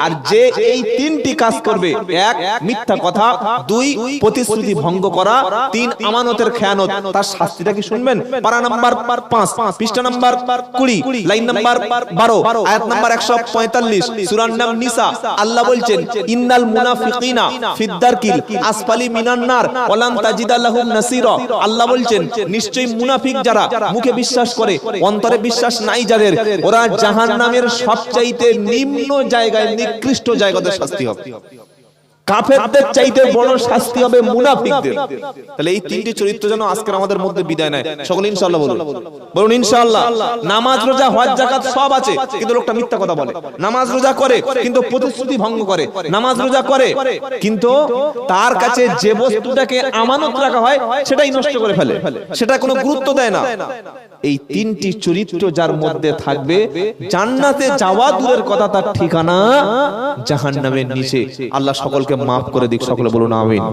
আর যে এই তিনটি কাজ করবে, এক মিথ্যা কথা, দুই প্রতিশ্রুতি ভঙ্গ করা, তিন আমানতের খেয়ানত, তার শাস্তিটা কি শুনবেন? পারা নাম্বার 5, পৃষ্ঠা নাম্বার 20, লাইন নাম্বার 12, আয়াত নাম্বার 145, সূরার নাম নিসা। আল্লাহ বলছেন ইন্নাল মুনাফিকিনা ফিদ-দারকিল আসফালি মিনান নার ওয়া লান তাজিদা লাহুম নাসীরা। আল্লাহ বলছেন নিশ্চয়ই মুনাফিক যারা মুখে বিশ্বাস করে অন্তরে বিশ্বাস নাই যাদের, ওরা জাহান্নামের সবচাইতে নিম্ন জায়গায়, নিকৃষ্ট জায়গাতে শাস্তি হবে। কাফেরদের চাইতে বড় শাস্তি হবে মুনাফিকদের। তাহলে এই তিনটি চরিত্র যেন আজকের আমাদের মধ্যে বিদায় নেয়। সকলে ইনশাআল্লাহ বলুন, বলুন ইনশাআল্লাহ। নামাজ রোজা হজ যাকাত সব আছে, কিন্তু লোকটা মিথ্যা কথা বলে। নামাজ রোজা করে কিন্তু প্রতিশ্রুতি ভঙ্গ করে। নামাজ রোজা করে কিন্তু তার কাছে যে বস্তুটাকে আমানত রাখা হয় সেটাই নষ্ট করে ফেলে, সেটা কোনো গুরুত্ব দেয় না। এই তিনটি চরিত্র যার মধ্যে থাকবে, জান্নাতে যাওয়া দূরের কথা, তার ঠিকানা জাহান্নামের নিচে। আল্লাহ সকলকে মাফ করে দিক। সকলে বলুন আমিন।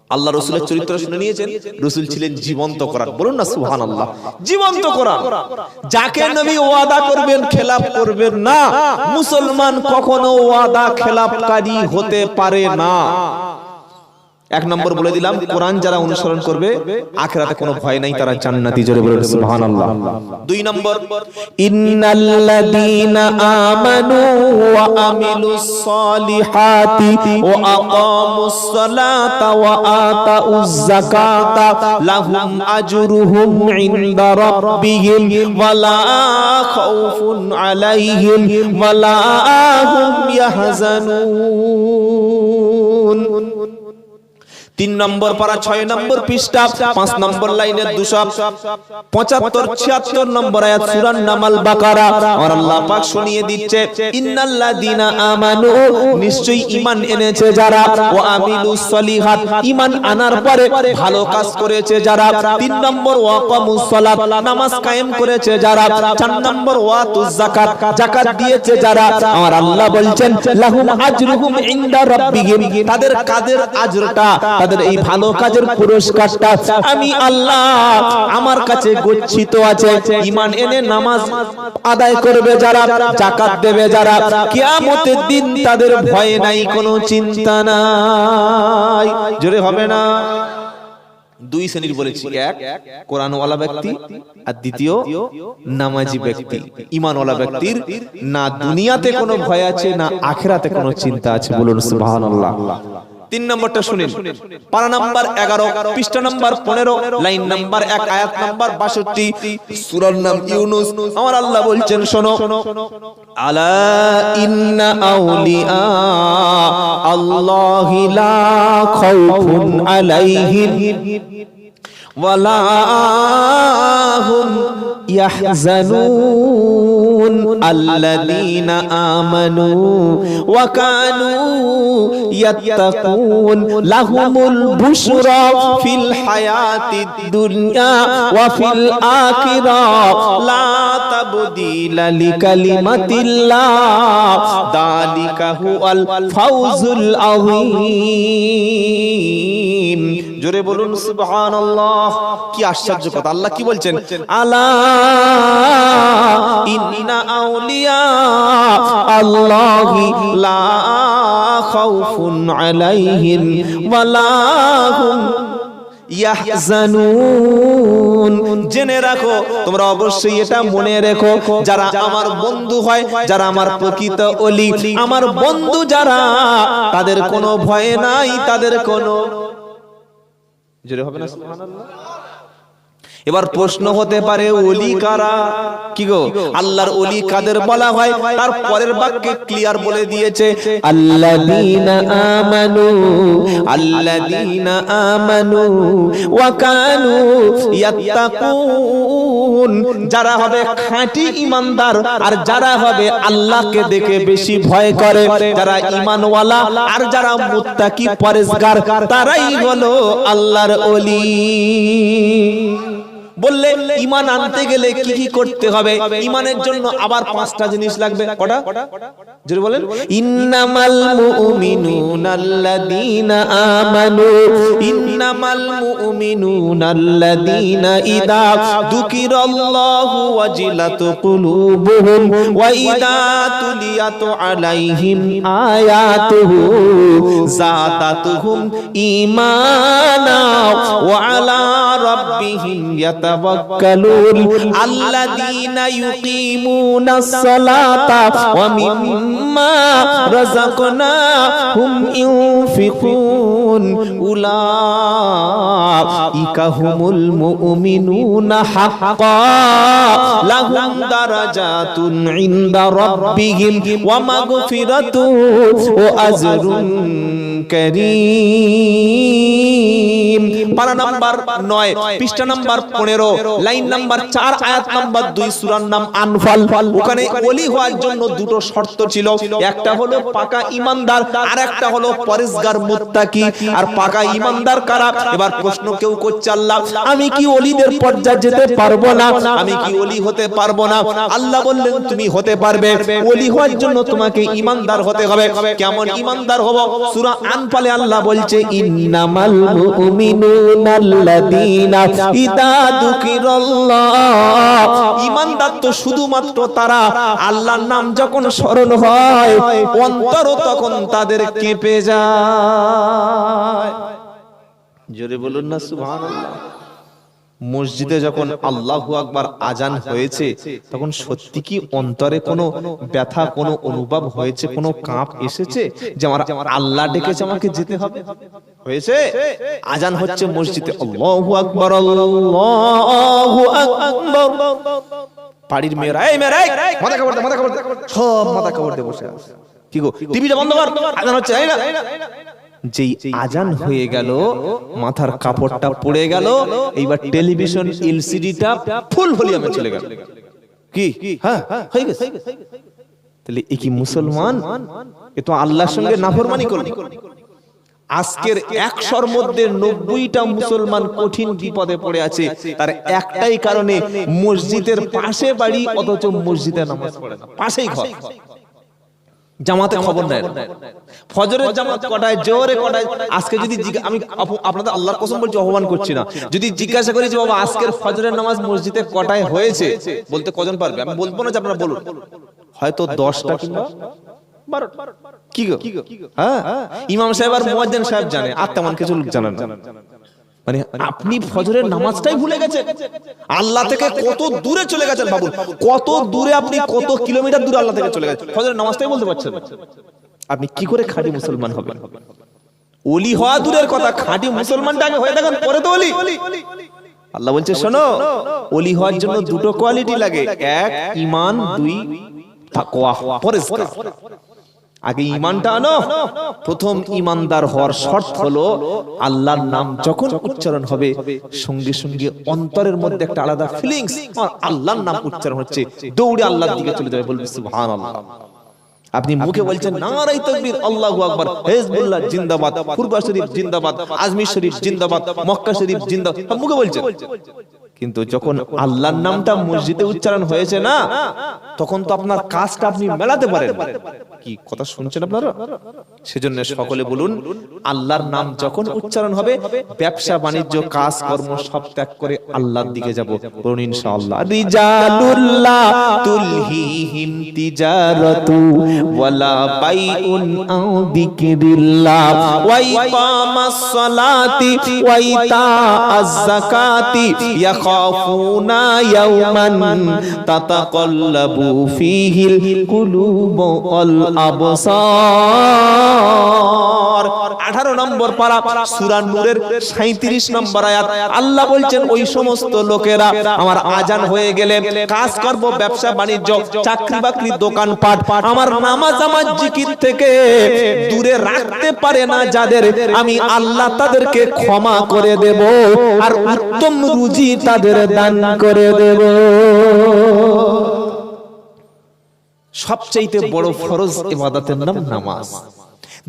আল্লাহ রাসূলের চরিত্র শুনে নিয়েছেন, রাসূল ছিলেন জীবন্ত কোরআন। বলুন না সুবহানাল্লাহ। জীবন্ত কোরআন, যাকে নবী ওয়াদা করবেন খেলাফ করবেন না। মুসলমান কখনো ওয়াদা খেলাফকারী হতে পারে না। এক নম্বর বলে দিলাম, কোরআন যারা অনুসরণ করবে আখিরাতে কোনো ভয় নাই, তারা জান্নাতি। জোরে বলুন সুবহানাল্লাহ। দুই নম্বর, ইন্নাল্লাযীনা আমানু ওয়া আমিলুস সলিহাতি ওয়া আকামুস সালাতা ওয়া আতাউজ যাকাতা লাহুম আজরুহুম ইনদা রাব্বিহিম ওয়া লা খাউফুন আলাইহিম ওয়া লা হুম ইয়াহজানুন। 3 নম্বর পারা 6 নম্বর পৃষ্ঠা 5 নম্বর লাইনের 275-76 নম্বর আয়াত সূরার নাম আল বাকারা। আর আল্লাহ পাক শুনিয়ে দিচ্ছে ইন্নাল্লাযীনা আমানু, নিশ্চয়ই ঈমান এনেছে যারা, ওয়া আমিলুস সলিহাত, ঈমান আনার পরে ভালো কাজ করেছে যারা। 3 নম্বর ওয়া আকামুস সালাত, নামাজ কায়েম করেছে যারা। 4 নম্বর ওয়া আতুজ যাকাত, যাকাত দিয়েছে যারা। আর আল্লাহ বলছেন লাহুম আজরুহুম ইনদা রাব্বিহিম, তাদের কাজের আজরটা, তাদের এই ভালো কাজের পুরস্কারটা আমি আল্লাহ আমার কাছে গচ্ছিত আছে। ঈমান এনে নামাজ আদায় করবে যারা, যাকাত দেবে যারা, কিয়ামতের দিন তাদের ভয় নাই, কোনো চিন্তা নাই। জোরে হবে না? দুই শ্রেণীর বলেছি, এক কোরআনওয়ালা ব্যক্তি, আর দ্বিতীয় নামাজি ব্যক্তি। ঈমানওয়ালা ব্যক্তির না দুনিয়াতে কোনো ভয় আছে, না আখিরাতে কোনো চিন্তা আছে। বলুন সুবহানাল্লাহ। 3 নম্বরটা শুনেন, পারা নাম্বার 11, পৃষ্ঠা নাম্বার 15, লাইন নাম্বার 1, আয়াত নাম্বার 62, সূরার নাম ইউনূস। আমার আল্লাহ বলছেন শোনো, আলা ইন্না আউলিয়া আল্লাহি লা খাউফুন আলাইহিম ওয়া লা হুম ইয়াহজানুন আল্লাযীনা আমানু ওয়া কানু ইয়াত্তাকুন লাহুমুল বুশরা ফিল হায়াতিদ দুনিয়া ওয়া ফিল আখিরাহ লা তাবদীলা লিকালিমাতিল্লাহ যালিকা হুয়াল ফাওজুল আযীম। জোরে বলুন সুবহানাল্লাহ। কি আশ্চর্য কথা! আল্লাহ কি বলছেন? আলা ইন্না আউলিয়া আল্লাহি লা খাউফুন আলাইহিম ওয়া লা হুম ইয়াহজানুন। জেনে রাখো, তোমরা অবশ্যই এটা মনে রেখো, যারা আমার বন্ধু হয়, যারা আমার প্রকৃত ওলি, আমার বন্ধু যারা, তাদের কোনো ভয় নাই, তাদের কোনো জোরে হবে না সুবহানাল্লাহ। এবার প্রশ্ন হতে পারে, ওলি কারা? কি গো, আল্লাহর ওলি কাদের বলা হয়? তার পরের বাক্যে ক্লিয়ার বলে দিয়েছে, আল্লাযীনা আমানু, আল্লাযীনা আমানু ওয়া কানু ইয়াত্তাকুন। যারা হবে খাঁটি ঈমানদার, আর যারা হবে আল্লাহকে দেখে বেশি ভয় করে, যারা ঈমানওয়ালা আর যারা মুত্তাকি পরেজগার, তারাই হলো আল্লাহর ওলি। বললে ঈমান আনতে গেলে কি কি করতে হবে? ঈমানের জন্য আবার 5টা জিনিস লাগবে। কটা? জোরে বলেন। ইন্নামাল মুমিনুনা আল্লাযীনা আমানু, ইন্নামাল মুমিনুনা আল্লাযীনা ইযা যুকিরাল্লাহু ওয়াজিলাত কুলুবুহুম ওয়া ইযা তুলিয়াত আলাইহিম আয়াতুহু যাদাতুহুম ঈমানা ওয়া আলা রাব্বিহিম ইয়াতাওয়াক্কালুন আল্লাযীনা ইউকিমুনাস সালাতা ওয়া মিম্মা রাযাকনাহুম ইউনফিকুন উলাইকা হুমুল মুমিনুনা হাক্কান লাহুম দারাজাতুন ইনদা রাব্বিহিম ওয়া মাগফিরাতুন ওয়া আজরুন কারীম। পারা নাম্বার 9, পৃষ্ঠা নাম্বার 15, লাইন নাম্বার 4, আয়াত নাম্বার 2, সূরার নাম আনফাল। ওখানে ওলি হওয়ার জন্য দুটো শর্ত ছিল, একটা হলো পাকা ঈমানদার আর একটা হলো পরেজগার মুত্তাকি। আর পাকা ঈমানদার কারা? এবার প্রশ্ন কেউ করছে, আল্লাহ আমি কি ওলিদের পর্যায়ে যেতে পারবো না? আমি কি ওলি হতে পারবো না? আল্লাহ বললেন তুমি হতে পারবে। ওলি হওয়ার জন্য তোমাকে ঈমানদার হতে হবে। কেমন ঈমানদার হব? সূরা আনফালে আল্লাহ বলছে ইন্নামাল মুমিনুনা আল্লাযীনা ইযা যুকিরাল্লাহ। ঈমানদার তো শুধুমাত্র তারা আল্লাহর নাম যখন স্মরণ হয় অন্তর তখন তাদের কেঁপে যায়। জোরে বলুন না সুবহানাল্লাহ। মসজিদে যখন আল্লাহু আকবার আজান হয়েছে তখন সত্যি কি অন্তরে কোনো ব্যথা, কোনো অনুভব হয়েছে, কোনো কাঁপ এসেছে যে আমার আল্লাহ ডেকেছে আমাকে যেতে হবে? হয়েছে? আজান হচ্ছে মসজিদে, আল্লাহু আকবার আল্লাহু আকবার। বাড়ির মেয়েরা এই মেয়েরা মাথা কাপড় দে, মাথা কাপড় দে, সব মাথা কাপড় দিয়ে বসে আছে। কি গো টিভিটা বন্ধ কর, আজান হচ্ছে। এই না, যেই আজান হয়ে গেল মাথার কাপড়টা পড়ে গেল, এইবার টেলিভিশন এলসিডিটা ফুল ভলিউমে চলে গেল। কি হ্যাঁ হয়ে গেছে। তাহলে এ কি মুসলমান? এ তো আল্লাহর সঙ্গে নাফরমানি করলো। আজকের 100-র মধ্যে 90টা মুসলমান কঠিন বিপদে পড়ে আছে। তার একটাই কারণে, মসজিদের পাশে বাড়ি অথচ মসজিদে নামাজ পড়ে না, পাশেই ঘর, জামাতে খবর নেয় না। ফজরের জামাত কটায়, জোহরে কটায়? আজকে যদি আমি আপনাদের আল্লাহর কসম বলছি, আহ্বান করছি না, যদি জিজ্ঞাসা করি যে বাবা আজকের ফজরের নামাজ মসজিদে কটায় হয়েছে, বলতে কজন পারবে? আমি বলবো না যে আপনারা বলুন, হয়তো 10টা কিংবা 12টা। কি গো হ্যাঁ, ইমাম সাহেব আর মুয়াজ্জিন সাহেব জানে, আর তেমন কিছু লোক জানে না। মানে আপনি ফজরের নামাজটাই ভুলে গেছেন। আল্লাহ থেকে কত দূরে চলে গেছেন বাবু, কত দূরে আপনি, কত কিলোমিটার দূরে আল্লাহ থেকে চলে গেছেন, ফজরের নামাজটাই বলতে পারছেন। আপনি কি করে খাঁটি মুসলমান হবেন? ওলি হওয়া দূরের কথা, খাঁটি মুসলমানটা আগে হয়ে দেখেন, পরে তো ওলি। আল্লাহ বলছে শোনো, ওলি হওয়ার জন্য দুটো কোয়ালিটি লাগে, 1 ঈমান, 2 তাকওয়া, পরেজগার। আগে ঈমানটা আনো। প্রথম ঈমানদার হওয়ার শর্ত হলো আল্লাহর নাম যখন উচ্চারণ হবে সঙ্গে সঙ্গে অন্তরের মধ্যে একটা আলাদা ফিলিংস, আল্লাহর নাম উচ্চারণ হচ্ছে, দৌড়ে আল্লাহর দিকে চলে যাবে, বলবে সুবহানাল্লাহ। আপনি মুখে বলছেন নারায়ে তাকবীর, আল্লাহু আকবার, হিজবুল্লাহ জিন্দাবাদ, কুরবা শরীফ জিন্দাবাদ, আজমির শরীফ জিন্দাবাদ, মক্কা শরীফ জিন্দাবাদ, সব মুখে বলছেন। কিন্তু যখন আল্লাহর নামটা মসজিদে উচ্চারণ হয়েছে না, তখন তো আপনার কাজটা আপনি মেলাতে পারেন। কি কথা শুনছেন আপনারা? সেজন্য সকলে বলুন, আল্লাহর নাম যখন উচ্চারণ হবে ব্যবসা বাণিজ্য কাজ কর্ম সব ত্যাগ করে আল্লাহর দিকে যাব। বলুন ইনশাআল্লাহ। রিজালুল্লাহ তুলহিহিম তিজারাতু ওয়ালা বাইউন আও যিকরিল্লাহ ওয়া ইকামাস সালাতি ওয়া ইতাআজ যাকাতি ইয়াখাফুনা ইয়াওমান তাতাকাল্লাবু ফীহিল কুলুব ওয়াল আবসার। 18 নম্বর পারা, সূরা নূরের 37 নম্বর আয়াত। আল্লাহ বলছেন ওই সমস্ত লোকেরা আমার আজান হয়ে গেলে কাজ করব, ব্যবসা বাণিজ্য, চাকরি বাকরি, দোকান পাট, আমার নামাজ আমার জিকির থেকে দূরে রাখতে পারে না যাদের, আমি আল্লাহ তাদেরকে ক্ষমা করে দেব আর উত্তম রুজি তাদের দান করে দেব। সবচেয়ে বড় ফরজ ইবাদতের নাম নামাজ।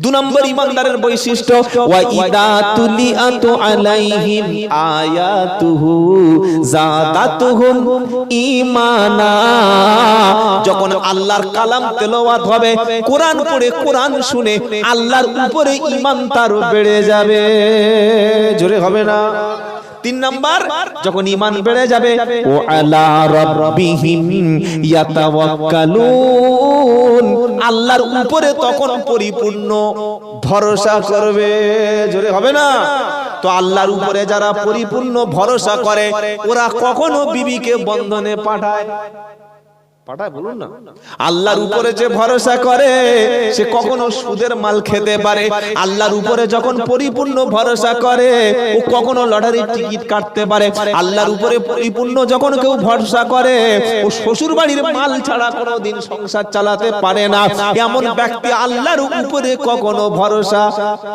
দুই নম্বর ইমানদারের বৈশিষ্ট্য, ওয়া ইদা তুলিয়াতু আলাইহিম আয়াতুহু যাদাতুহুম ঈমানা। যখন আল্লাহর কালাম তেলাওয়াত হবে, কোরআন পড়ে কোরআন শুনে আল্লাহর উপরে ঈমান তার বেড়ে যাবে। জোরে হবে না? তিন নাম্বার, যখন ঈমান বেড়ে যাবে, ও আলা রাব্বিহিম ইয়াতাওয়াক্কালুন, আল্লাহর উপরে তখন পরিপূর্ণ ভরসা করবে। জোরে হবে না? তো আল্লাহর উপরে যারা পরিপূর্ণ ভরসা করে, ওরা কখনো বিবিকে বন্ধনে পাঠায় বলুন না। আল্লাহর উপরে যে ভরসা করে সে কখনো সুদের মাল খেতে পারে। আল্লাহর উপরে যখন পরিপূর্ণ ভরসা করে, ও কখনো লটারির টিকিট কাটতে পারে। আল্লাহর উপরে পরিপূর্ণ যখন কেউ ভরসা করে, ও শ্বশুর বাড়ির মাল ছাড়া কোনোদিন সংসার চালাতে পারে না। এমন ব্যক্তি আল্লাহর উপরে কখনো ভরসা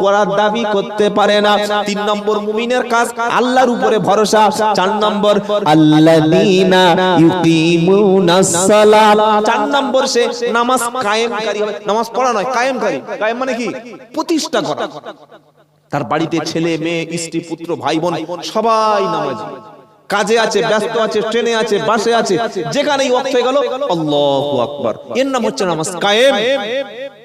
করার দাবি করতে পারে না। তিন নম্বর মুমিনের কাজ আল্লাহর উপরে ভরসা। চার নম্বর, আল্লাযীনা ইউকিমুনাস সালাত। চার নম্বর, সে নামাজ কায়েমকারী হবে। নামাজ পড়া নয়, কায়েমকারী। কায়েম মানে কি? প্রতিষ্ঠা করা। তার বাড়িতে ছেলে মেয়ে স্ত্রী পুত্র ভাই বোন সবাই নামাজি, কাজে আছে, ব্যস্ত আছে, ট্রেনে আছে, বাসে আছে, যেখানেই ওয়াক্ত হয়ে গেল আল্লাহু আকবার, এর নাম হচ্ছে নামাজ কায়েম।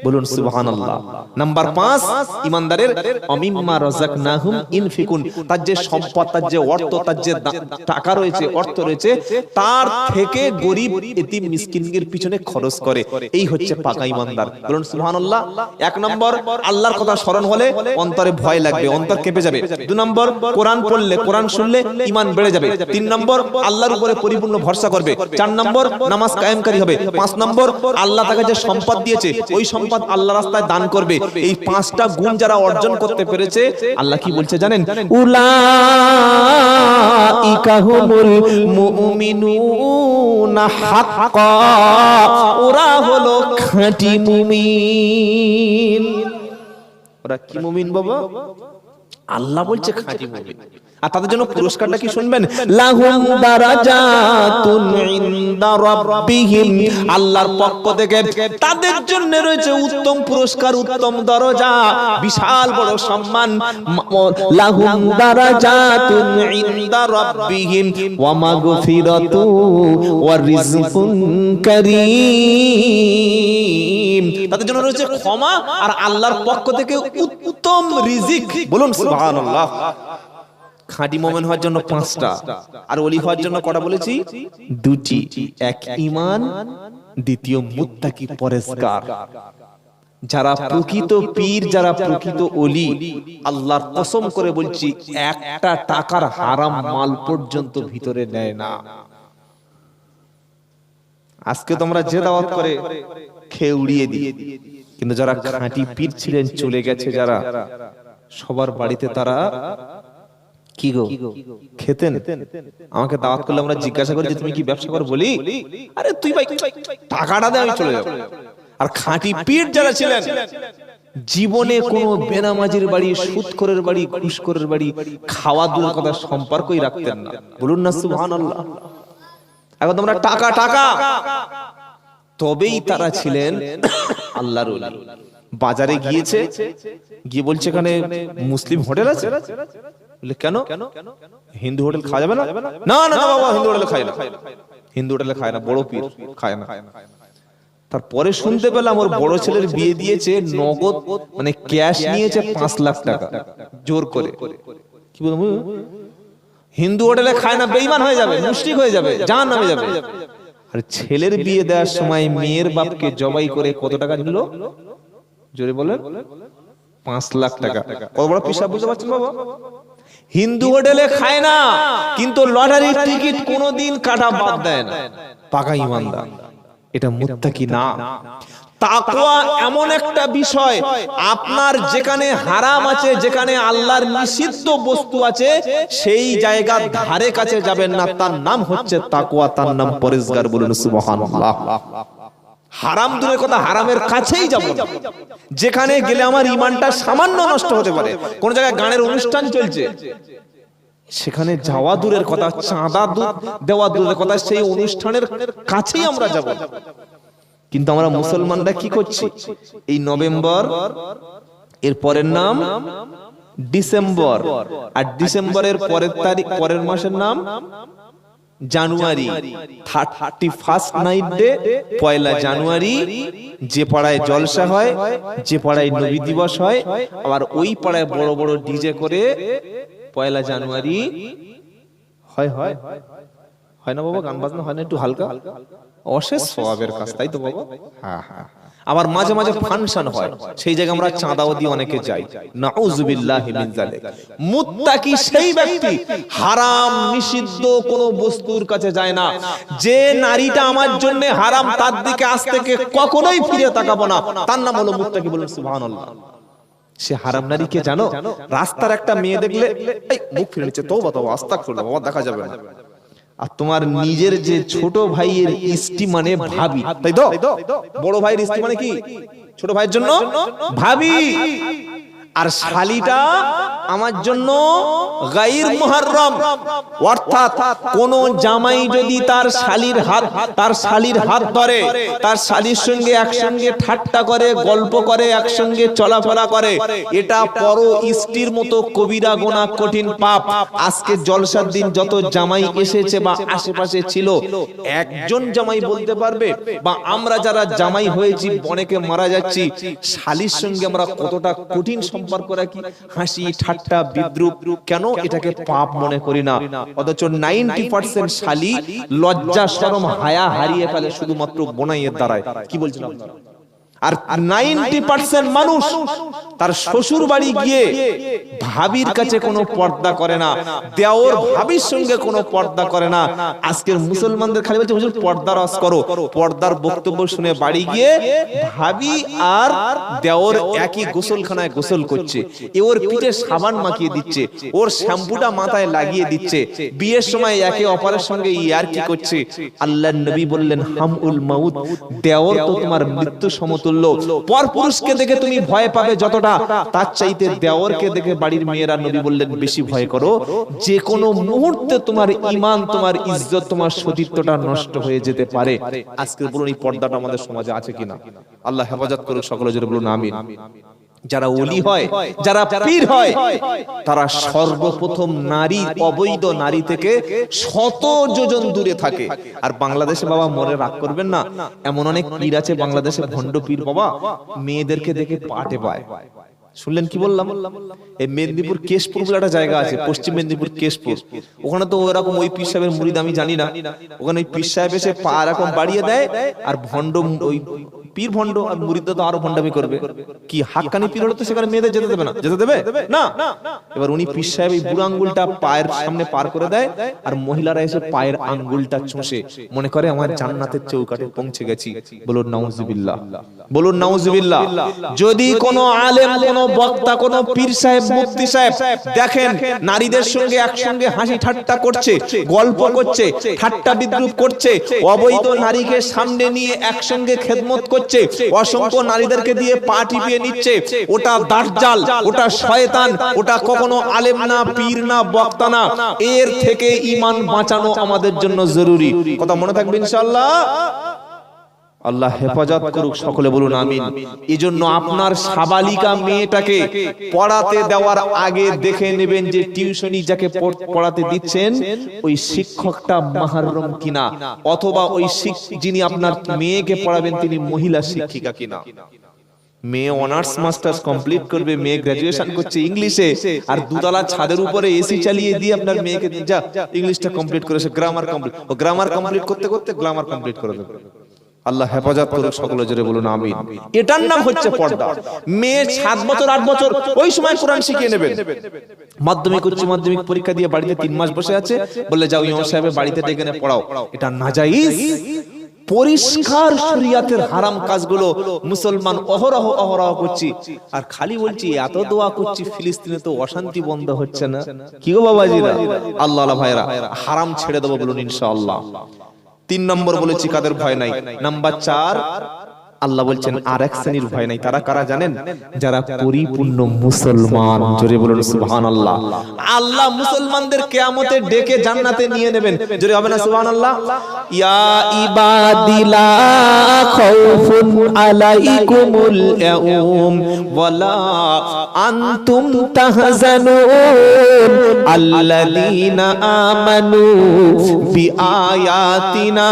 বলুন সুবহানাল্লাহ। নাম্বার 5, ইমানদারের অমিম্মা রাযাকনাহুম ইনফিকুন, তার যে সম্পদ, তার যে অর্থ, তার যে টাকা রয়েছে, অর্থ রয়েছে, তার থেকে গরিব এতিম মিসকিনদের পিছনে খরচ করে। এই হচ্ছে পাকা ইমানদার। বলুন সুবহানাল্লাহ। এক নম্বর, আল্লাহর কথা স্মরণ হলে অন্তরে ভয় লাগবে, অন্তর কেঁপে যাবে। দুই নম্বর, কোরআন পড়লে, কোরআন শুনলে ঈমান বেড়ে যাবে। তিন নম্বর, আল্লাহর উপরে পরিপূর্ণ ভরসা করবে। চার নম্বর, নামাজ কায়েমকারী হবে। পাঁচ নম্বর, আল্লাহ তাকে যে সম্পদ দিয়েছে, ওই সম্পদ আল্লাহ রাস্তায় দান করবে। এই 5টা গুণ যারা অর্জন করতে পেরেছে, আল্লাহ কি বলছে জানেন? উলাইকা হুমুল মুমিনুনা হাক্কা, ওরা হলো খাঁটি মুমিন। ওরা কি মুমিন বাবা? আল্লাহ বলছে খাঁটি মুমিন। আর তাদের জন্য পুরস্কারটা কি শুনবেন? লাহুম দারাজাতুন ইনদা রাব্বিহিম, আল্লাহর পক্ষ থেকে তাদের জন্য রয়েছে উত্তম পুরস্কার, উত্তম দরজা, বিশাল বড় সম্মান। লাহুম দারাজাতুন ইনদা রাব্বিহিম ওয়া মাগফিরাতু ওয়া রিজকুন কারীম, তাদের জন্য রয়েছে ক্ষমা আর আল্লাহর পক্ষ থেকে উত্তম রিজিক। বলুন সুবহানাল্লাহ। খাঁটি মুমিন হওয়ার জন্য 5টা, আর ওলি হওয়ার জন্য কটা বলেছি? 2টি। এক ঈমান, দ্বিতীয় মুত্তাকি পরেজগার। যারা প্রকৃত পীর, যারা প্রকৃত ওলি, আল্লাহর কসম করে বলছি, একটা টাকার হারাম মাল পর্যন্ত ভিতরে নেয় না। আজকে তোমরা যে দাওয়াত করে খেয়ে উড়িয়ে দিই, কিন্তু যারা খাঁটি পীর ছিলেন, চলে গেছে যারা, সবার বাড়িতে তারা কি গো খেতেন। আমাকে দাওয়াত করলে আমরা জিজ্ঞাসা করি যে তুমি কি ব্যবসা করো? বলি, আরে তুই ভাই টাকাটা দে, আমি চলে যাব। আর খাঁটি পীর যারা ছিলেন, জীবনে কোনো বেনামাজির বাড়ি, সুদখোরের বাড়ি, ঘুষখোরের বাড়ি, খাওয়া দূরের কথা সম্পর্কই রাখতেন না। বলুন না সুবহানাল্লাহ। এখন তোমরা টাকা টাকা, তবেই তারা ছিলেন আল্লাহর ওলি। বাজারে গিয়েছে, গিয়ে বলছে এখানে মুসলিম হোটেল আছে। কেন? হিন্দু হোটেল খাওয়া যাবে না? না না বাবা, হিন্দু হোটেলে খায় না, হিন্দু হোটেলে খায় না, বড় পীর খায় না। তারপরে শুনতে পেলাম ওর বড় ছেলের বিয়ে দিয়েছে, নগদ মানে ক্যাশ নিয়েছে 5 লাখ টাকা জোর করে। কি বলবো? হিন্দু হোটেলে খায় না, বেঈমান হয়ে যাবে, মুশরিক হয়ে যাবে, জাহান্নামে যাবে। আর ছেলের বিয়ে দেওয়ার সময় মেয়ের বাপকে জবাই করে কত টাকা দিল? জোরে বলেন। 5 লাখ টাকা। কত বড় পিসাব বুঝতে পারছেন বাবা? হিন্দু হোটেলে খায় না, কিন্তু লটারির টিকিট কোনোদিন কাটা বাদ দেয় না। পাকা ঈমানদার। এটা মুত্তাকি না। তাকওয়া এমন একটা বিষয়, আপনার যেখানে হারাম আছে, যেখানে আল্লাহর নিষিদ্ধ বস্তু আছে, সেই জায়গার ধারে কাছে যাবেন না। তার নাম হচ্ছে তাকওয়া, তার নাম পরেজগার। বলুন সুবহানাল্লাহ। হারাম দূরের কথা, হারামের কাছেই যাব না। যেখানে গেলে আমার ঈমানটা সামান্য নষ্ট হতে পারে। কোন জায়গায় গানের অনুষ্ঠান চলছে, সেখানে যাওয়া দূরের কথা, চাঁদা দেওয়া দূরের কথা, সেই অনুষ্ঠানের কাছেই আমরা যাব। কিন্তু আমরা মুসলমানরা কি করছি, এই নভেম্বর এর পরের নাম ডিসেম্বর, আর ডিসেম্বরের পরের তারিখ পরের মাসের নাম জানুয়ারি। 31st নাইট ডে, পয়লা জানুয়ারি, যে পাড়ায় জলসা হয়, যে পাড়ায় নবী দিবস হয়, আবার ওই পাড়ায় বড় বড় ডিজে করে পয়লা জানুয়ারি হয় হয় হয় না বাবা? গান বাজনা হয় না একটু হালকা? অশেষ সওয়াবের কাজ, তাই তো বাবা? হ্যাঁ হ্যাঁ। আবার মাঝে মাঝে ফাংশন হয়, সেই জায়গায় আমরা চাঁদাও দিয়ে অনেকে যাই। নাউযুবিল্লাহি মিন যালিক। মুত্তাকি সেই ব্যক্তি হারাম নিষিদ্ধ কোন বস্তুর কাছে যায় না। যে নারীটা আমার জন্য হারাম, তার দিকে আজ থেকে কখনোই ফিরে তাকাবো না, তার নাম হলো মুত্তাকি। বলুন সুবহানাল্লাহ। সে হারাম নারীকে জানো, রাস্তার একটা মেয়ে দেখলে এই মুখ ফিরে নিচ্ছে, তওবা তওবা আস্তাগফিরুল্লাহ, বাবা দেখা যাবে না। আর তোমার নিজের যে ছোট ভাইয়ের স্ত্রী মানে ভাবি, তাই তো? বড় ভাইয়ের স্ত্রী মানে কি? ছোট ভাইয়ের জন্য ভাবি। আর শালিটা আমার জন্য গায়র মুহাররম, অর্থাৎ কোন জামাই যদি তার শালির হাত ধরে, তার শালির সঙ্গে একসঙ্গে ঠাট্টা করে, গল্প করে, একসঙ্গে চলাফেরা করে, এটা পর স্ত্রীর মতো কবিরা গুনাহ, কঠিন পাপ। আজকে জলসার দিন যত জামাই এসেছে বা আশেপাশে ছিল, একজন জামাই বলতে পারবে, বা আমরা যারা জামাই হয়েছি অনেকে মারা যাচ্ছি, শালির সঙ্গে আমরা কতটা কঠিন সম্পর্ক রাখি, হাসি ঠাট্টা বিদ্রুপ, কেন এটাকে পাপ মনে করি না? অথচ 90% শালি লজ্জা শরম হায়া হারিয়ে ফেলে শুধুমাত্র বোনাইয়ের দ্বারায়। কি বলছিলাম? আর 90% মানুষ তার শ্বশুর বাড়ি গিয়ে ভাবির কাছে কোনো পর্দা করে না, দেওর ভাবির সঙ্গে কোনো পর্দা করে না। আজকের মুসলমানদের খালি বলছে হুজুর পর্দা রস করো, পর্দার বক্তব্য শুনে বাড়ি গিয়ে ভাবি আর দেওর একই গোসলখানায় গোসল করছে, এ ওর পিঠে সাবান মাখিয়ে দিচ্ছে, ওর শ্যাম্পুটা মাথায় লাগিয়ে দিচ্ছে, বিয়ের সময় একে অপরের সঙ্গে ইয়ারকি করছে। আল্লাহর নবী বললেন হামউল মাউত, দেওর তো তোমার মৃত্যু সমতুল্য। পরপুরুষকে দেখে তুমি ভয় পাবে যতটা, তার চাইতে দেওরকে দেখে বাড়ির মেয়েরা, নবী বললেন, বেশি ভয় করো। যে কোনো মুহূর্তে তোমার ঈমান, তোমার ইজ্জত, তোমার সতীত্বটা নষ্ট হয়ে যেতে পারে। আজকে বলুন এই পর্দাটা আমাদের সমাজে আছে কিনা? আল্লাহ হেফাজত করুক, সকলে জোরে বলুন আমিন। যারা ওলি হয়, যারা পীর হয়, তারা সর্বপ্রথম নারী, অবৈধ নারী থেকে শত যোজন দূরে থাকে। আর বাংলাদেশে বাবা মনে রাগ করবেন না, এমন অনেক পীর আছে বাংলাদেশে, ভণ্ড পীর বাবা, মেয়েদেরকে দেখে পাটে পায়। শুনলেন কি বললাম? এই মেদিনীপুর কেশপুর বলে একটা জায়গা আছে, পশ্চিম মেদিনীপুর কেশপুর, ওখানে তো ওরকম ওই পীর সাহেবের মুরিদ আমি জানি না, ওখানে ওই পীর সাহেব এসে পা এরকম বাড়িয়ে দেয়, আর ভণ্ড ওই পীর ভণ্ড আর মুরিদরা তো আরো ভণ্ডামি করবে। কি হাক্কানি পীর হলে তো সেখানে মেয়েদের যেতে দেবে না, যেতে দেবে না। এবার উনি পীর সাহেব এই বুড়ো আঙ্গুলটা পায়ের সামনে পার করে দেয়, আর মহিলারা এসে পায়ের আঙ্গুলটা চুষে, মনে করে আমার জান্নাতের চৌকাঠে পৌঁছে গেছি। বলুন নাউজুবিল্লাহ, বলুন নাউজুবিল্লাহ। যদি কোনো আলেম, কোনো বক্তা, কোনো পীর সাহেব, মুফতি সাহেব দেখেন নারীদের সঙ্গে একসঙ্গে হাসি ঠাট্টা করছে, গল্প করছে, ঠাট্টা বিদ্রুপ করছে, অবৈধ নারীকে সামনে নিয়ে একসঙ্গে খেদমত করছে, অসংখ্য নারীদেরকে দিয়ে পা টিপিয়ে নিচ্ছে, ওটা দাজ্জাল, ওটা শয়তান, ওটা কখনো আলেম না, পীর না, বক্তা না। এর থেকে ঈমান বাঁচানো আমাদের জন্য জরুরি। কথা মনে থাকবে ইনশাআল্লাহ। আল্লাহ হেফাজত করুক, সকলে বলুন আমিন। এজন্য আপনার সাবালিকা মেয়েটাকে পড়াতে দেওয়ার আগে দেখে নেবেন যে টিউশনি যাকে পড়াতে দিচ্ছেন ওই শিক্ষকটা মুহররম কিনা, অথবা ওই যিনি আপনার মেয়েকে পড়াবেন তিনি মহিলা শিক্ষিকা কিনা। মেয়ে অনার্স মাস্টার্স কমপ্লিট করবে, মেয়ে গ্রাজুয়েশন করছে ইংলিশে, আর দুতলা ছাদের উপরে এসি চালিয়ে দিয়ে আপনার মেয়েকে যা ইংলিশটা কমপ্লিট করেছে, গ্রামার কমপ্লিট, ও গ্রামার কমপ্লিট করতে করতে গ্রামার কমপ্লিট করে দেবে। আল্লাহ হেফাজত করুক, সকলে জোরে বলুন আমিন। এটার নাম হচ্ছে পর্দা। মেয়ে 7 বছর 8 বছর ওই সময় কোরআন শিখিয়ে নেবেন। মাধ্যমিক উচ্চ মাধ্যমিক পরীক্ষা দিয়ে বাড়িতে 3 মাস বসে আছে, বললে যাও ইমাম সাহেবের বাড়িতে ডেকে এনে পড়াও, এটা নাজায়েজ। পরিষ্কার শরিয়াতের হারাম কাজগুলো মুসলমান অহরহ করছি, আর খালি বলছি এত দোয়া করছি ফিলিস্তিনে তো অশান্তি বন্ধ হচ্ছে না। কি গো বাবাজিরা, আল্লাহ ভাইরা, হারাম ছেড়ে দেবো বলুন ইনশাআল্লাহ। 3 নম্বর বলেছি কাদের ভয় নাই। নাম্বার 4 আল্লাহ বলছেন আরেক শ্রেণীর ভয় নাই, তারা কারা জানেন? যারা পরিপূর্ণ মুসলমান। জোরে বলুন সুবহানাল্লাহ। আল্লাহ মুসলমানদের কিয়ামতে ডেকে জান্নাতে নিয়ে নেবেন। জোরে হবে না সুবহানাল্লাহ? ইয়া ইবাদিলা খাউফুন আলাইকুমুল ইয়াউম ওয়ালা আনতুম তাহজানুন আল্লাযীনা আমানু বিআয়াতিনা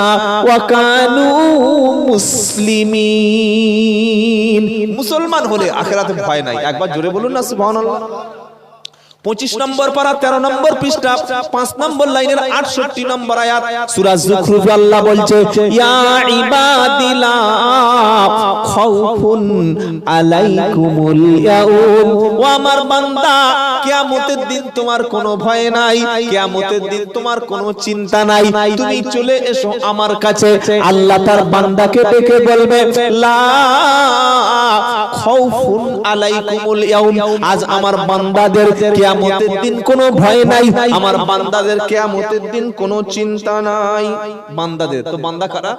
ওয়া কানু মুসলিমিন। মুসলমান হলে আখিরাতে ভয় নাই। একবার জোরে বলুন না সুবহানাল্লাহ। 25 নম্বর পারা 13 নম্বর পৃষ্ঠা 5 নম্বর লাইনের 68 নম্বর আয়াত সূরা যুখরুফে আল্লাহ বলছে ইয়া ইবাদিলা খাউফুন আলাইকুমুল ইয়াউম, ও আমার বান্দা কিয়ামতের দিন তোমার কোনো ভয় নাই, কিয়ামতের দিন তোমার কোনো চিন্তা নাই, তুমি চলে এসো আমার কাছে। আল্লাহ তার বান্দাকে ডেকে বলবে লা খাউফুন আলাইকুমুল ইয়াউম, আজ আমার বান্দাদের কিয়ামতের দিন কোনো ভয় নাই, আমার বান্দাদের কিয়ামতের দিন কোনো চিন্তা নাই। বান্দাদের তো বান্দা কারা?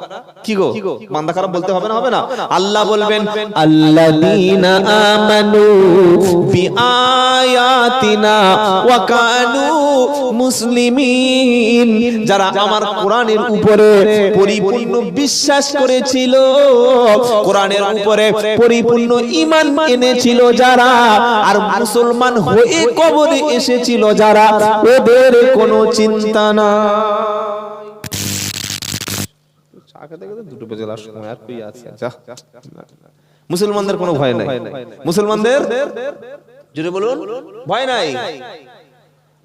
কি গো বান্দা কারা বলতে হবে না? হবে না? আল্লাহ বলবেন আল্লাযীনা আমানু বিআয়াতিনা ওয়া কানু মুসলিমিন, যারা আমার কোরআনের উপরে পরিপূর্ণ বিশ্বাস করেছিল, কোরআনের উপরে পরিপূর্ণ ঈমান এনেছিল যারা, আর মুসলমান হয়ে কবরে এসেছিল যারা, ওদের কোনো চিন্তা না। মুসলমানদের কোনো ভয় নাই, মুসলমানদের জোরে বলুন ভয় নাই।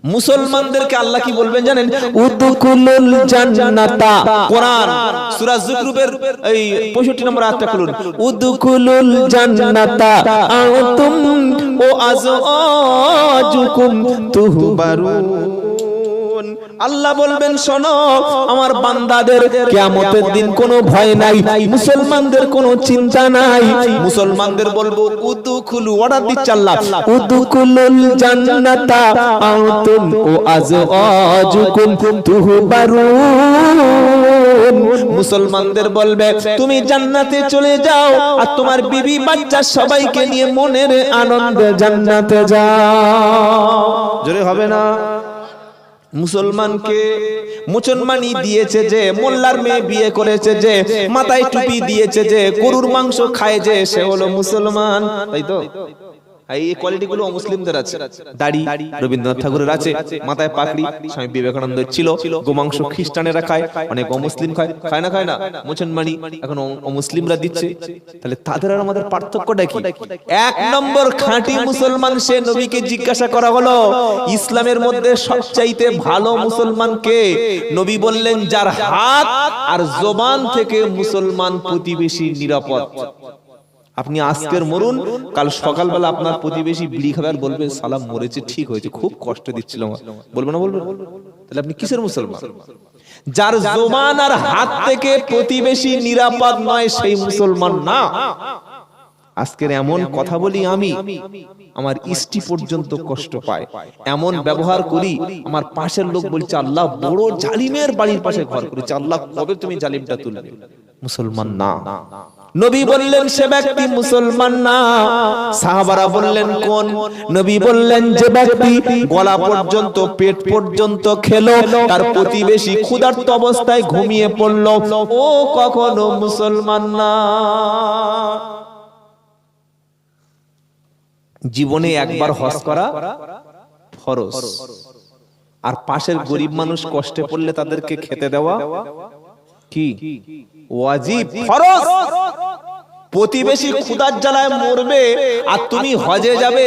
মুসলমানদেরকে আল্লাহ কি বলবেন জানেন? উদখুলুল জান্নাতা, কোরআন সূরা যুখরুফের এই 65 নম্বর আয়াতটা খুলুন। উদখুলুল জান্নাতা আনতুম ওয়া আযওয়াজুকুম তুহবারুন। আল্লাহ বলবেন শোনো, আমার বান্দাদের কিয়ামতের দিন কোনো ভয় নাই, মুসলমানদের কোনো চিন্তা নাই। মুসলমানদের বলবো উদখুলু, অর্ডার দিচ্ছে আল্লাহ, উদখুলুল জান্নাতা আনতুম ওয়া আযওয়াজুকুম তুহবারুন। মুসলমানদের বলবে তুমি জান্নাতে চলে যাও, আর তোমার বিবি বাচ্চা সবাইকে নিয়ে মনের আনন্দে জান্নাতে যাও। জোরে হবে না? মুসলমানকে মুসলমানি দিয়েছে যে, মোল্লার মেয়ে বিয়ে করেছে যে, মাথায় টুপি দিয়েছে যে, গরুর মাংস খায় যে, সে হলো মুসলমান। তাই তো? এই কোয়ালিটি গুলো মুসলিমদের আছে। দাড়ি রবীন্দ্রনাথ ঠাকুরের আছে, মাথায় পাগড়ি স্বামী বিবেকানন্দের ছিল, গোমাংস খ্রিস্টানেরা খায়, অনেক অমুসলিম খায়। খায় না? খায় না? মুসলমানি এখন অমুসলিমরা দিচ্ছে। তাহলে তাদের আর আমাদের পার্থক্যটা কি? এক নম্বর খাঁটি মুসলমান সে, নবীকে জিজ্ঞাসা করা হলো ইসলামের মধ্যে সবচাইতে ভালো মুসলমান কে? নবী বললেন যার হাত আর জবান থেকে মুসলমান প্রতিবেশী নিরাপদ। আপনি আজকের মরুন, কাল সকালবেলা আপনার প্রতিবেশী বিড়ি খাবার বলবে সালাম মরেছে, ঠিক হয়েছে, খুব কষ্ট দিচ্ছিল, বলবে না? বলবে। তাহলে আপনি কিসের মুসলমান? যার জবান আর হাত থেকে প্রতিবেশী নিরাপদ নয় সেই মুসলমান না। আজকের এমন কথা বলি আমি, আমার স্ত্রী পর্যন্ত কষ্ট পায়, এমন ব্যবহার করি, আমার পাশের লোক বলছে আল্লাহ বড় জালিমের বাড়ির পাশে ঘর করেছে, আল্লাহ কবে তুমি জালিমটা তুলবে? মুসলমান না। নবী বললেন সে ব্যক্তি মুসলমান না। সাহাবারা বললেন কোন? নবী বললেন যে ব্যক্তি গলা পর্যন্ত পেট পর্যন্ত খেলো, তার প্রতিবেশী ক্ষুধার্ত অবস্থায় ঘুমিয়ে পড়লো, ও কখনো মুসলমান না। জীবনে একবার হজ করা ফরজ, আর পাশের গরিব মানুষ কষ্টে পড়লে তাদেরকে খেতে দেওয়া কি ওয়াজিব, ফরজ। প্রতিবেশী ক্ষুধার জ্বালায় মরবে আর তুমি হজে যাবে,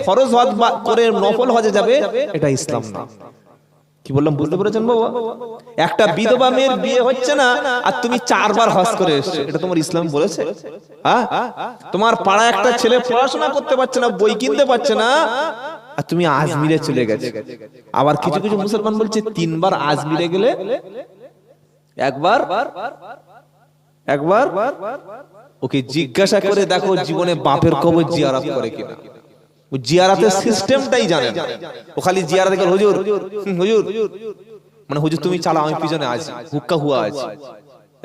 ফরজ হজ করে নফল হজে যাবে, এটা ইসলাম না। কি বললাম বুঝতে পেরেছেন বাবা? একটা বিধবা মেয়ের বিয়ে হচ্ছে না আর তুমি 4 বার হজ করে এসেছো, এটা তোমার ইসলাম বলেছে? হ্যাঁ? তোমার পাড়ায় একটা ছেলে পড়াশোনা করতে পারছে না, বই কিনতে পারছে না, আর তুমি আজমিরে চলে গেছে। আবার কিছু কিছু মুসলমান বলছে 3 বার আজমিরে গেলে একবার ওকে জিজ্ঞাসা করে দেখো জীবনে বাপের কবর জিয়ারত করে কিনা। ও জিয়ারতের সিস্টেমটাই জানে না, ও খালি জিয়ারত করে হুজুর হুজুর, মানে হুজুর তুমি চালাও, আমি পিছনে আছি, হুক্কা হুয়া আছে।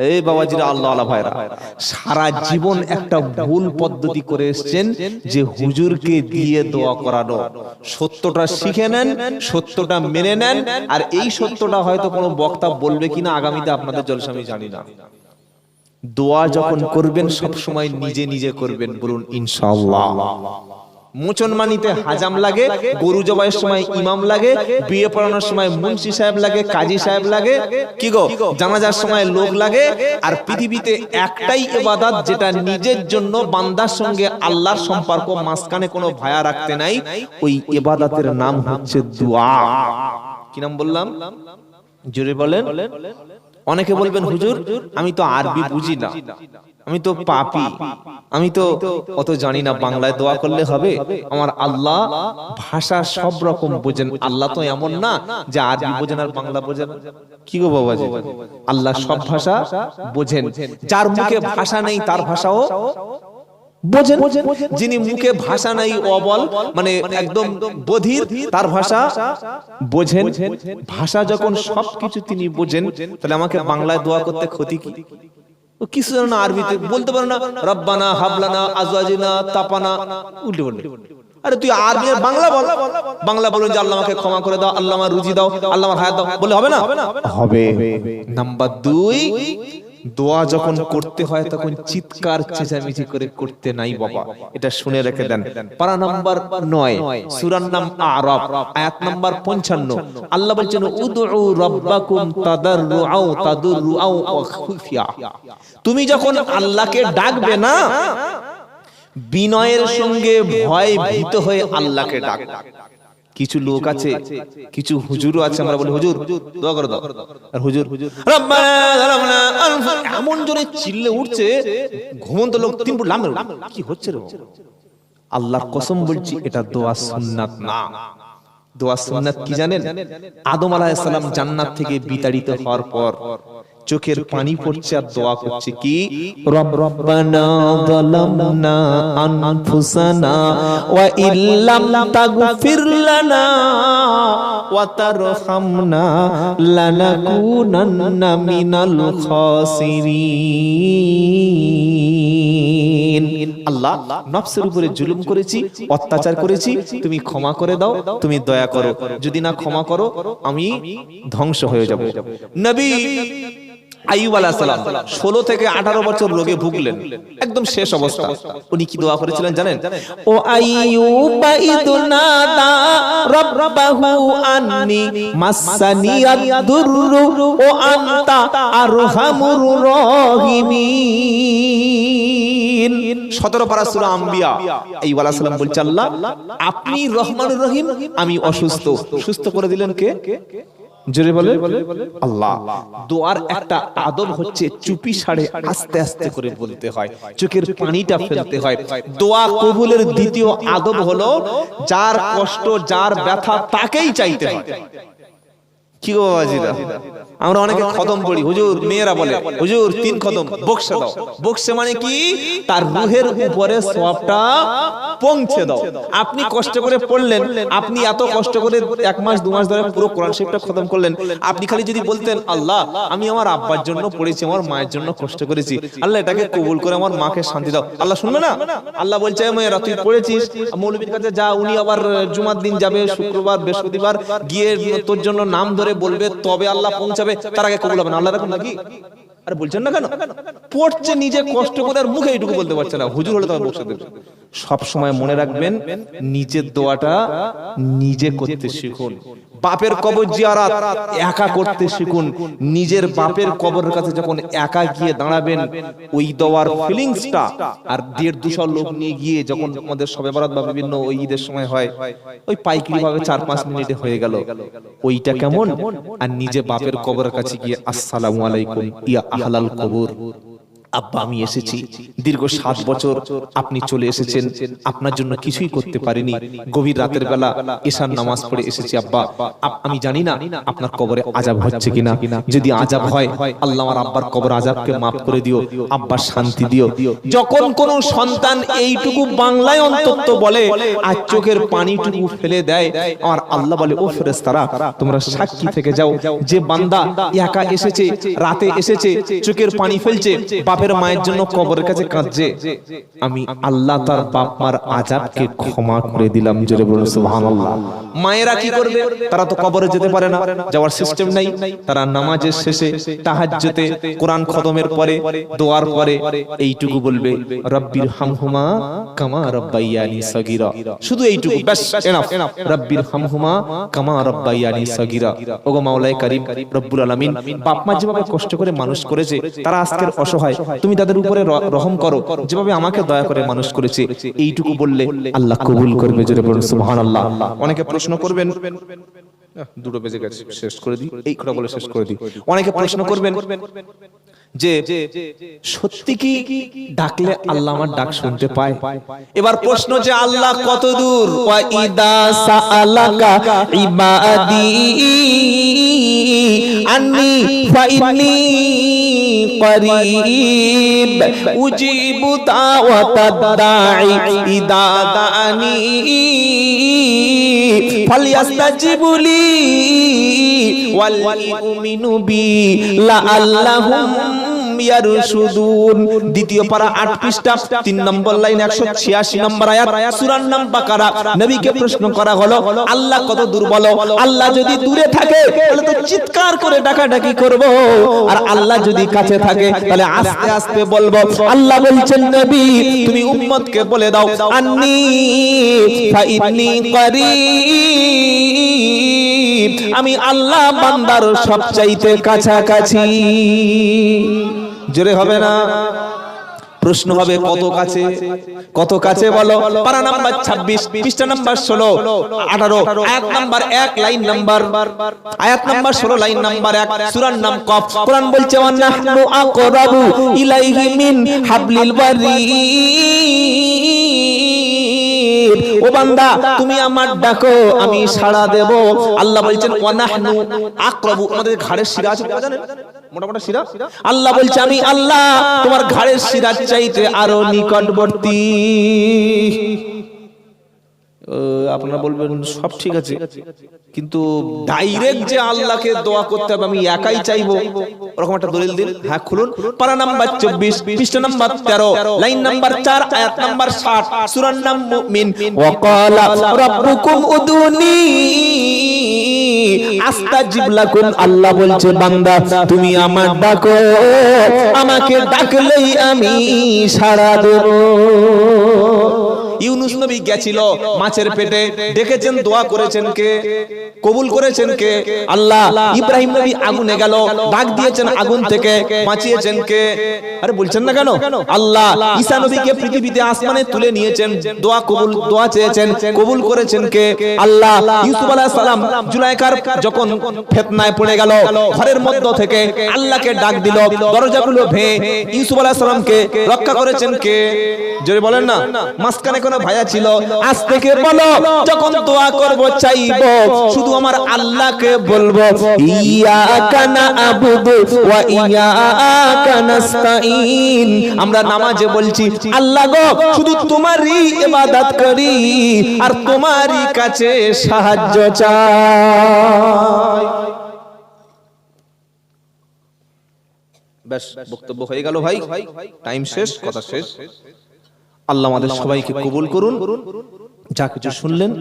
এই বাবাজিরা, আল্লাহ আল্লাহ ভাইরা, সারা জীবন একটা ভুল পদ্ধতি করে এসেছেন যে হুজুরকে দিয়ে দোয়া করানো। সত্যটা শিখে নেন, সত্যটা মেনে নেন। আর এই সত্যটা হয়তো কোনো বক্তা বলবে কিনা আগামীতে আপনাদের জলসা আমি জানি না। দোয়া যখন করবেন সব সময় নিজে নিজে করবেন, বলুন ইনশাআল্লাহ। মুসলমানিতে হাজাম লাগে, গরু জবাইয়ের সময় ইমাম লাগে, বিয়ে পড়ানোর সময় মুন্সি সাহেব লাগে, কাজী সাহেব লাগে, কি গো জানাজার সময় লোক লাগে। আর পৃথিবীতে একটাই ইবাদত যেটা নিজের জন্য বান্দার সঙ্গে আল্লাহর সম্পর্ক, মাঝখানে কোনো ভায়া রাখতে নাই, ওই ইবাদতের নাম হচ্ছে দোয়া। কি নাম বললাম? জোরে বলেন। অনেকে বলবেন হুজুর আমি তো আরবি বুঝি না, আমি তো পাপী, আমি তো অত জানি না, বাংলায় দোয়া করলে হবে? আমার আল্লাহ ভাষা সব রকম বোঝেন। আল্লাহ তো এমন না যে আরবি বোঝেন আর বাংলা বোঝেন। কি গো বাবাজি, আল্লাহ সব ভাষা বোঝেন। যার মুখে ভাষা নেই তার ভাষাও বোঝেন। যিনি মুখে ভাষা নাই, অবল মানে একদম বধির, তার ভাষা বোঝেন। ভাষা যখন সবকিছু তিনি বোঝেন, তাহলে আমাকে বাংলায় দোয়া করতে ক্ষতি কি? কিছু না আরবিতে বলতে পারো না, রব্বানা হাবলানা আজওয়াজিনা তাপানা, উল্টে বলবে। আরে তুই আরবি বাংলা বল, বাংলা বলুন যে আল্লাহ আমাকে ক্ষমা করে দাও, আল্লাহ আমার রুজি দাও, আল্লাহ আমার হায়াত দাও, বলে হবে না? হবে। নাম্বার 2, দোয়া যখন করতে হয় তখন চিৎকার চেঁচামেচি করে করতে নাই বাবা, এটা শুনে রেখে দেন। পারা নাম্বার 9, সূরার নাম আরাফ, আয়াত নাম্বার 55। আল্লাহ বলছেন উদউ রাব্বাকুম তাদাররুআও তাদুররুআও ওয়া খুফিয়া। তুমি যখন আল্লাহকে ডাকবে না, বিনয়ের সঙ্গে ভয় ভীত হয়ে আল্লাহকে ডাকবে। কিছু লোক আছে, কিছু হুজুরও আছে, আমরা বলি হুজুর দোয়া করে দাও, আর হুজুর এমন জোরে চিল্লে উঠছে, ঘুমন্ত লোক 3 ফুট লাম্বা। কি হচ্ছে রে? আল্লাহর কসম বলছি, এটা দোয়া সুন্নাত না। দোয়া সুন্নাত কি জানেন? আদম আলাইহিস সালাম জান্নাত থেকে বিতাড়িত হওয়ার পর চোখের পানি পড়ছে আর দোয়া করছে কি? রব্বানা যালামনা আনফুসানা ওয়া ইল্লাম তাগফির লানা ওয়া তারহামনা লানাকুনান্না মিনাল খাসিরিন। আল্লাহ, নফসের উপরে জুলুম করেছি, অত্যাচার করেছি, তুমি ক্ষমা করে দাও, তুমি দয়া করো। যদি না ক্ষমা করো আমি ধ্বংস হয়ে যাব। নবী আইয়ুব আলাইহিস সালাম 16 থেকে 18 বছর রোগে ভুগলেন, একদম শেষ অবস্থা। উনি কি দোয়া করেছিলেন জানেন? ও আইয়ুব ইদনাদা রাব্বাহু আন্নি মাসানিয়াদ দুররু ও আনতা আরহামুর রাহিমিন। 17 পারা সূরা আম্বিয়া। আইয়ুব আলাইহিস সালাম বলছেন আল্লাহ আপনি রহমানুর রহিম, আমি অসুস্থ, সুস্থ করে দিলেন কে? জোরে বলে আল্লাহ। দোয়ার একটা আদব হচ্ছে চুপি সাড়ে আস্তে আস্তে করে বলতে হয়, চোখের পানিটা ফেলতে হয়। দোয়া কবুলের দ্বিতীয় আদব হলো যার কষ্ট, যার ব্যথা তাকেই চাইতে হয়। কি গো বাবাজিরা, আমরা অনেকে খতম পড়ি, হুজুর মেয়েরা বলে হুজুর 3 খতম বক্সে দাও। বক্সে মানে কি? তার রুহের উপরে সওয়াবটা পৌঁছে দাও। আপনি কষ্ট করে পড়লেন, আপনি এত কষ্ট করে 1 মাস 2 মাস ধরে পুরো কোরআন শরীফটা খতম করলেন, আপনি খালি যদি বলতেন আল্লাহ আমি আমার আব্বার জন্য পড়েছি, আমার মায়ের জন্য কষ্ট করেছি, আল্লাহ এটাকে কবুল করে আমার মাকে শান্তি দাও, আল্লাহ শুনবে না? আল্লাহ বলছে মেয়েরা তুই পড়েছিস, মৌলবীর কাছে যা, উনি আবার জুমার দিন যাবে, শুক্রবার বৃহস্পতিবার গিয়ে তোর জন্য নাম ধরে বলবে, তবে আল্লাহ পৌঁছাবে, তার আগে কবুল হবে না। আল্লাহ রাখুন নাকি? আরে বলছেন না কেন? পড়ছে নিজে কষ্ট করে, আর মুখে এইটুকু বলতে পারছে না, হুজুর হলে তবে বসে দেবে। সব সময় মনে রাখবেন নিজের দোয়াটা নিজে করতে শিখুন। বাপের কবর জিয়ারত একা করতে শিখুন। নিজের বাপের কবরের কাছে যখন একা গিয়ে দাঁড়াবেন, ওই দোয়ার ফিলিংসটা, আর 150-200 লোক নিয়ে গিয়ে যখন আমাদের শবে বরাত বা বিভিন্ন ওই ঈদের সময় হয়, ওই পাইকারি ভাবে 4-5 মিনিটে হয়ে গেল, ওইটা কেমন? আর নিজে বাপের কবরের কাছে গিয়ে আসসালামু আলাইকুম ইয়া আহলাল কবর, আব্বা আমি এসেছি, দীর্ঘ 7 বছর আপনি চলে এসেছেন, আপনার জন্য কিছুই করতে পারিনি, গভীর রাতের বেলা এশার নামাজ পড়ে এসেছি আব্বা, আমি জানি না আপনার কবরে আযাব হচ্ছে কিনা, যদি আযাব হয় আল্লাহ আমার আব্বার কবর আযাবকে মাফ করে দিও, আব্বার শান্তি দিও। যখন কোন সন্তান এইটুকু বাংলায় অন্তত বলে আর চোখের পানিটুকু ফেলে দেয়, আমার আল্লাহ বলে ও ফেরেশতারা তোমরা সাক্ষী থেকে যাও, যে বান্দা একা এসেছে, রাতে এসেছে, চোখের পানি ফেলছে, বাপের মায়ের জন্য কবরের কাছে কাঁদছে, আমি আল্লাহ তার বাপ মার আযাবকে ক্ষমা করে দিলাম। জোরে বলুন সুবহানাল্লাহ। মায়েরা কি করবে? তারা তো কবরে যেতে পারে না, যাওয়ার সিস্টেম নাই, তারা নামাজের শেষে তাহাজ্জুদে কোরআন খতমের পরে দোয়ার পরে এইটুকু বলবে রব্বির হামহুমা কামা রাব্বায়ানি সগীরা, শুধু এইটুকু বাস, এনাফ। রব্বির হামহুমা কামা রাব্বায়ানি সগীরা। ওগো মাওলায়ে কারীম রব্বুল আলামিন, বাপ মা যেভাবে কষ্ট করে মানুষ করেছে, তারা আজকের অসহায়, তুমি তাদের উপরে রহম করো, যেভাবে আমাকে দয়া করে মানুষ করেছে, এইটুকু বললে আল্লাহ কবুল করবে। জোরে বলুন সুবহানাল্লাহ। অনেকে প্রশ্ন করবেন, দুটো বেজে গেছে, শেষ করে দিই, এই কথা বলে শেষ করে দিই। অনেকে প্রশ্ন করবেন যে সত্যি কি ডাকলে আল্লাহ আমার ডাক শুনতে পায়? এবার প্রশ্ন যে আল্লাহ কত দূর? ওয়া ইদা সাআলাকা ইবাদি আন্নি ফাইন্নি করিব উজিবু দাওয়াতাদ দাঈ ইদা দাআনি ফালইস্তাজিবুলি ওয়াল ইউমিনু বি লাআল্লাহুম ইয়ারশুদুন। দ্বিতীয় পারা 8 পৃষ্ঠা 3 নম্বর লাইন 186 নম্বর আয়াত, সূরার নাম বাকারা। নবীকে প্রশ্ন করা হলো আল্লাহ কত দূর বলো? আল্লাহ যদি দূরে থাকে তাহলে তো চিৎকার করে ডাকাডাকি করব, আর আল্লাহ যদি কাছে থাকে তাহলে আস্তে আস্তে বলবো। আল্লাহ বলছেন নবী তুমি উম্মতকে বলে দাও আন্নী ফাইন্নী করিব, আমি আল্লাহ বান্দার সবচাইতে কাছাকাছি। জোরে হবে না? প্রশ্ন হবে কত কাছে? কত কাছে বলো? পারা নাম্বার 26 পৃষ্ঠা নাম্বার 16 18 আয়াত নাম্বার 1 লাইন নাম্বার, আয়াত নাম্বার 16 লাইন নাম্বার 1, সূরার নাম কফ। কোরআন বলছে ওয়া নাহনু আকরাবু ইলাইহি মিন হাবলিল ওয়ারিদ। ও বান্দা তুমি আমার ডাকো আমি সাড়া দেব। আল্লাহ বলছেন ওয়া নাহনু আকরাবু, আমাদের ঘাড়ের শিরা আছে জানেন, মোটা মোটা শিরা। আল্লাহ বলছে আমি আল্লাহ তোমার ঘাড়ের শিরার চাইতে আরো নিকটবর্তী। আপনারা বলবেন সব ঠিক আছে, কিন্তু ডাইরেক্ট যে আল্লাহকে দোয়া করতে হবে আমি একাই চাইবো, ওরকম একটা দলিল দিন। হ্যাঁ খুলুন, পারা নাম্বার 24 পৃষ্ঠা নাম্বার 13 লাইন নাম্বার 4 আয়াত নাম্বার 60 সূরার নাম মুমিন। ওয়া ক্বালা রাব্বুকুম উদুনি আস্তাজিব লাকুম। আল্লাহ বলছে বান্দা তুমি আমার ডাকো, আমাকে ডাকলেই আমি সাড়া দেব। ইউনুস নবী গেছিল মাছের পেটে, ডেকেছেন, দোয়া করেছেন কে? কবুল করেছেন কে? আল্লাহ। ইব্রাহিম নবী আগুনে গেল, ডাক দিয়েছেন আগুন থেকে, বাঁচিয়েছেন কে? আরে বলছেন না কেন? আল্লাহ। ঈসা নবীকে পৃথিবীতে আসমানে তুলে নিয়েছেন, দোয়া কবুল, দোয়া চেয়েছেন, কবুল করেছেন কে? আল্লাহ। ইউসুফ আলাইহিস সালাম জুলাইখার যখন ফিতনায় পড়ে গেল, ঘরের মধ্য থেকে আল্লাহকে ডাক দিল, দরজাগুলো ভেঙে ইউসুফ আলাইহিস সালামকে রক্ষা করেছেন কে? জোরে বলেন না। মাঝখানে কোন ভাইয়া ছিল? আজ থেকে বলো যখন দোয়া করব চাইবো শুধু আমার আল্লাহকে বলবো ইয়াকা না'বুদু ওয়া ইয়াকা নাস্তাঈন। আমরা নামাজে বলছি আল্লাহ গো শুধু তোমারই ইবাদত করি আর তোমারই কাছে সাহায্য চাই। বেশ, বক্তব্য হয়ে গেল ভাই, টাইম শেষ, কথা শেষ। আল্লাহ আমাদের সবাইকে কবুল করুন, যা কিছু শুনলেন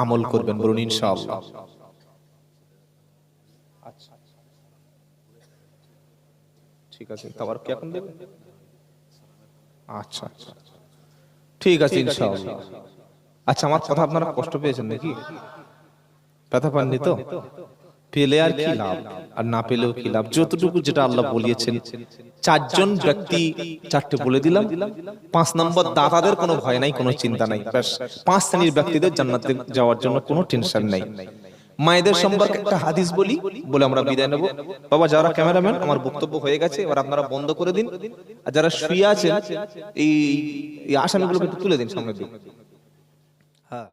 আমল করবেন, বলুন ইনশাআল্লাহ। ঠিক আছে, তারপর কি এখন দেবেন? আচ্ছা ঠিক আছে ইনশাআল্লাহ। আচ্ছা আমার কথা আপনারা কষ্ট পেয়েছেন নাকি? ব্যথা পাননি তো? পেলে আর কি লাভ, আর না পেলেও কি লাভ? যতটুকু যেটা আল্লাহ বলিয়েছেন, 4 জন ব্যক্তি 4টে বলে দিলাম। 5 নম্বর দাতাদের কোনো ভয় নাই, কোনো চিন্তা নাই। ব্যাস 5 শ্রেণীর ব্যক্তিদের জান্নাতে যাওয়ার জন্য কোনো টেনশন নাই। মায়েদের সম্পর্কে একটা হাদিস বলি বলে আমরা বিদায় নেব। বাবা যারা ক্যামেরাম্যান, আমার বক্তব্য হয়ে গেছে, এবার আপনারা বন্ধ করে দিন। আর যারা শুয়ে আছেন এই আসামিগুলোকে একটু তুলে দিন সামনের দিকে। হ্যাঁ।